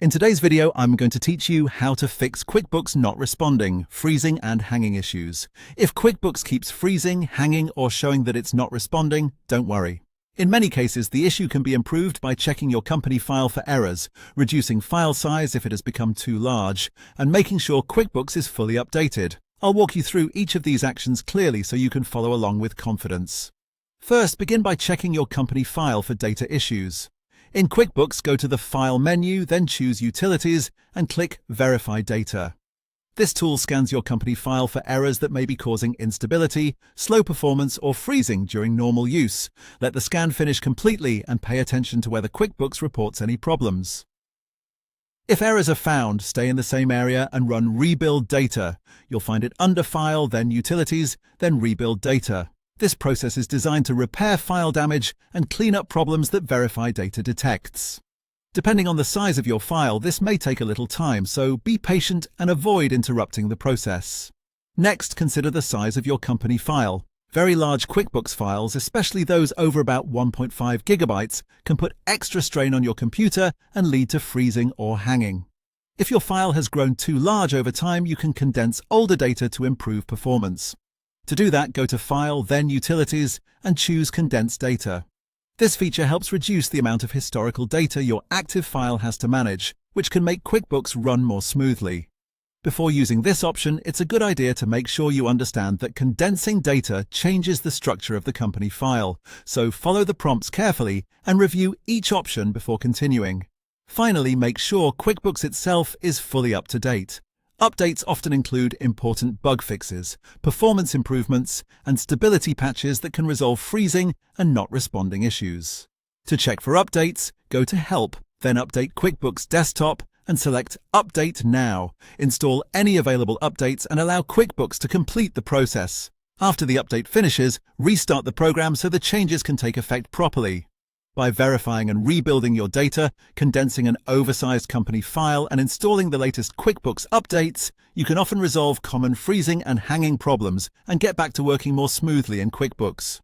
In today's video, I'm going to teach you how to fix QuickBooks not responding, freezing and hanging issues. If QuickBooks keeps freezing, hanging, or showing that it's not responding, don't worry. In many cases, the issue can be improved by checking your company file for errors, reducing file size if it has become too large, and making sure QuickBooks is fully updated. I'll walk you through each of these actions clearly so you can follow along with confidence. First, begin by checking your company file for data issues. In QuickBooks, go to the File menu, then choose Utilities and click Verify Data. This tool scans your company file for errors that may be causing instability, slow performance, or freezing during normal use. Let the scan finish completely and pay attention to whether QuickBooks reports any problems. If errors are found, stay in the same area and run Rebuild Data. You'll find it under File, then Utilities, then Rebuild Data. This process is designed to repair file damage and clean up problems that Verify Data detects. Depending on the size of your file, this may take a little time, so be patient and avoid interrupting the process. Next, consider the size of your company file. Very large QuickBooks files, especially those over about 1.5 gigabytes, can put extra strain on your computer and lead to freezing or hanging. If your file has grown too large over time, you can condense older data to improve performance. To do that, go to File, then Utilities, and choose Condense Data. This feature helps reduce the amount of historical data your active file has to manage, which can make QuickBooks run more smoothly. Before using this option, it's a good idea to make sure you understand that condensing data changes the structure of the company file, so follow the prompts carefully and review each option before continuing. Finally, make sure QuickBooks itself is fully up to date. Updates often include important bug fixes, performance improvements, and stability patches that can resolve freezing and not responding issues. To check for updates, go to Help, then Update QuickBooks Desktop and select Update Now. Install any available updates and allow QuickBooks to complete the process. After the update finishes, restart the program so the changes can take effect properly. By verifying and rebuilding your data, condensing an oversized company file, and installing the latest QuickBooks updates, you can often resolve common freezing and hanging problems and get back to working more smoothly in QuickBooks.